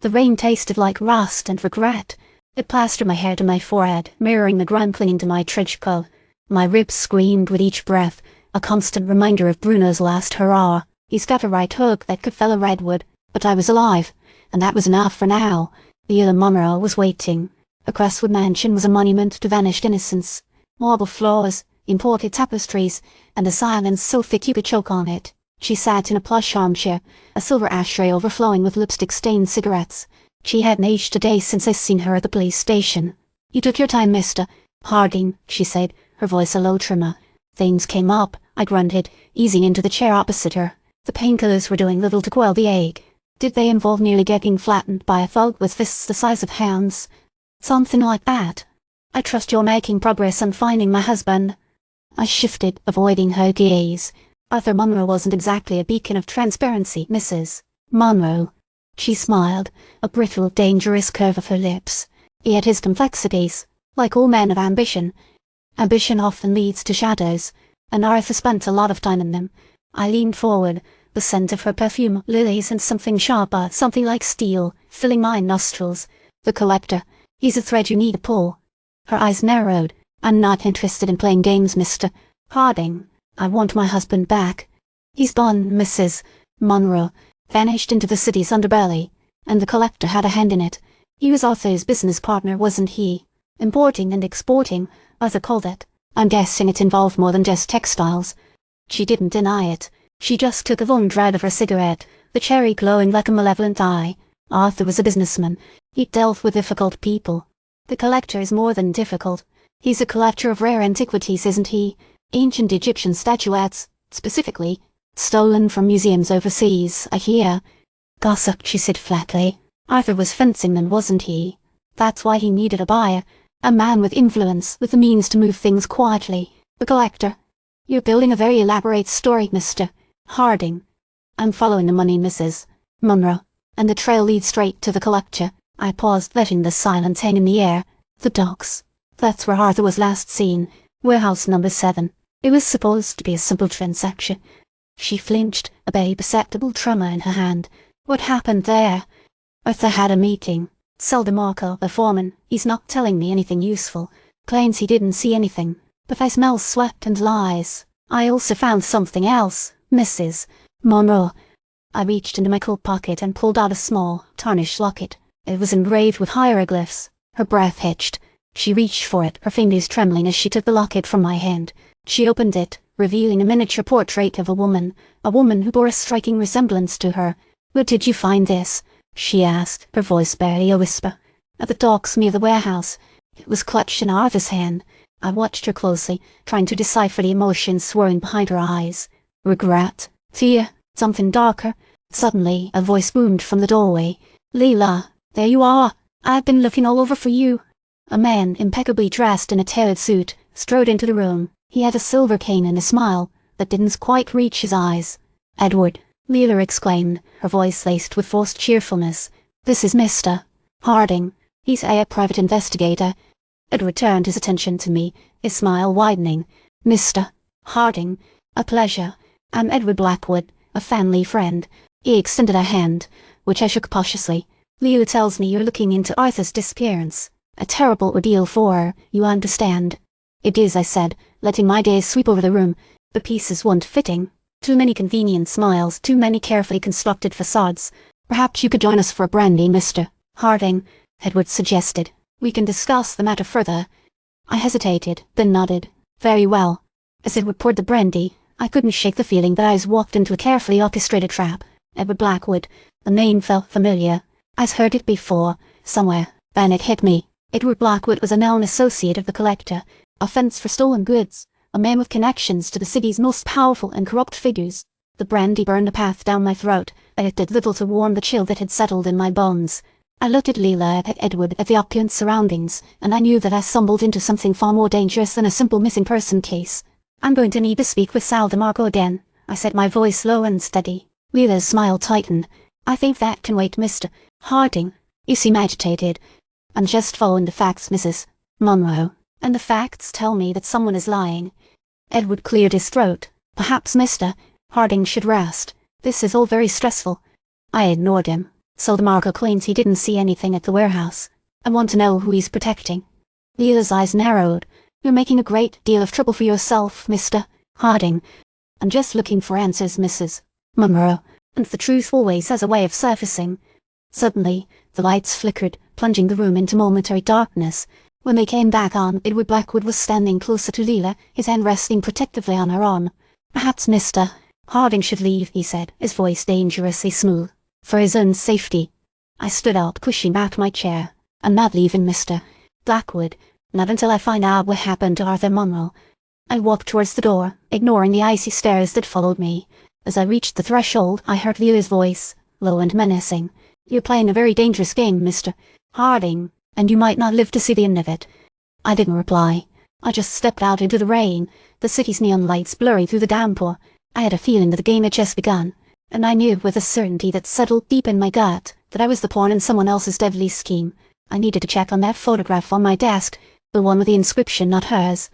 The rain tasted like rust and regret. It plastered my hair to my forehead, mirroring the grime clinging to my trench coat. My ribs screamed with each breath, a constant reminder of Bruno's last hurrah. He's got a right hook, that good fellow Redwood. But I was alive, and that was enough for now. Lila Monroe was waiting. The Crestwood mansion was a monument to vanished innocence. Marble floors, imported tapestries, and a silence so thick you could choke on it. She sat in a plush armchair, a silver ashtray overflowing with lipstick-stained cigarettes. She hadn't aged a day since I seen her at the police station. "You took your time, Mr. Harding," she said, her voice a low tremor. "Things came up," I grunted, easing into the chair opposite her. "The painkillers were doing little to quell the ache. Did they involve nearly getting flattened by a thug with fists the size of hands?" "Something like that. I trust you're making progress on finding my husband." I shifted, avoiding her gaze. Arthur Monroe wasn't exactly a beacon of transparency, Mrs. Monroe. She smiled, a brittle, dangerous curve of her lips. He had his complexities, like all men of ambition. Ambition often leads to shadows, and Arthur spent a lot of time in them. I leaned forward, the scent of her perfume, lilies and something sharper, something like steel, filling my nostrils. "The collector. He's a thread you need to pull." Her eyes narrowed. "I'm not interested in playing games, Mr. Harding. I want my husband back. He's gone, Mrs. Monroe, vanished into the city's underbelly, and the collector had a hand in it. He was Arthur's business partner, wasn't he? Importing and exporting, Arthur called it. I'm guessing it involved more than just textiles." She didn't deny it. She just took a long drag of her cigarette, the cherry glowing like a malevolent eye. "Arthur was a businessman. He dealt with difficult people. The collector is more than difficult. He's a collector of rare antiquities, isn't he? Ancient Egyptian statuettes, specifically. Stolen from museums overseas, I hear." "Gossip," she said flatly. "Arthur was fencing them, wasn't he? That's why he needed a buyer. A man with influence, with the means to move things quietly. The collector. You're building a very elaborate story, Mr. Harding." "I'm following the money, Mrs. Monroe, and the trail leads straight to the collector." I paused, letting the silence hang in the air. "The docks. That's where Arthur was last seen. Warehouse number 7. It was supposed to be a simple transaction." She flinched, a very perceptible tremor in her hand. "What happened there?" "Arthur had a meeting. Sal DeMarco, the foreman, he's not telling me anything useful. Claims he didn't see anything. But I smell sweat and lies. I also found something else, Mrs. Monroe." I reached into my coat pocket and pulled out a small, tarnished locket. It was engraved with hieroglyphs. Her breath hitched. She reached for it, her fingers trembling as she took the locket from my hand. She opened it, revealing a miniature portrait of a woman who bore a striking resemblance to her. "Where did you find this?" she asked, her voice barely a whisper. "At the docks near the warehouse. It was clutched in Arthur's hand." I watched her closely, trying to decipher the emotions swirling behind her eyes. Regret? Fear? Something darker? Suddenly, a voice boomed from the doorway. "Lila, there you are. I've been looking all over for you." A man, impeccably dressed in a tailored suit, strode into the room. He had a silver cane and a smile that didn't quite reach his eyes. "Edward," Lila exclaimed, her voice laced with forced cheerfulness. "This is Mr. Harding. He's a private investigator." Edward turned his attention to me, his smile widening. "Mr. Harding, a pleasure. I'm Edward Blackwood, a family friend." He extended a hand, which I shook cautiously. "Lila tells me you're looking into Arthur's disappearance. A terrible ordeal for her, you understand." "It is," I said, letting my gaze sweep over the room. The pieces weren't fitting. Too many convenient smiles, too many carefully constructed facades. "Perhaps you could join us for a brandy, Mr. Harding," Edward suggested. "We can discuss the matter further." I hesitated, then nodded. "Very well." As Edward poured the brandy, I couldn't shake the feeling that I was walked into a carefully orchestrated trap. Edward Blackwood. The name felt familiar. I'd heard it before, somewhere. Then it hit me. Edward Blackwood was a known associate of the collector, a fence for stolen goods, a man with connections to the city's most powerful and corrupt figures. The brandy burned a path down my throat, but it did little to warm the chill that had settled in my bones. I looked at Lila, at Edward, at the opulent surroundings, and I knew that I stumbled into something far more dangerous than a simple missing person case. "I'm going to need to speak with Sal DeMarco again," I said, my voice low and steady. Lila's smile tightened. "I think that can wait, Mr. Harding. You seem agitated." "I'm just following the facts, Mrs. Monroe. And the facts tell me that someone is lying." Edward cleared his throat. "Perhaps Mr. Harding should rest. This is all very stressful." I ignored him. So the Marco claims he didn't see anything at the warehouse. I want to know who he's protecting. Lila's eyes narrowed. You're making a great deal of trouble for yourself, Mr. Harding. I'm just looking for answers, Mrs. Monroe, and the truth always has a way of surfacing. Suddenly, the lights flickered, plunging the room into momentary darkness. When they came back on, Edward Blackwood was standing closer to Lila, his hand resting protectively on her arm. Perhaps Mr. Harding should leave, he said, his voice dangerously smooth. For his own safety. I stood up, pushing back my chair. I'm not leaving, Mr. Blackwood. Not until I find out what happened to Arthur Monroe. I walked towards the door, ignoring the icy stares that followed me. As I reached the threshold, I heard Lila's voice, low and menacing. You're playing a very dangerous game, Mr. Harding, and you might not live to see the end of it. I didn't reply. I just stepped out into the rain, the city's neon lights blurring through the downpour. I had a feeling that the game had just begun, and I knew with a certainty that settled deep in my gut that I was the pawn in someone else's deadly scheme. I needed to check on that photograph on my desk, the one with the inscription, not hers.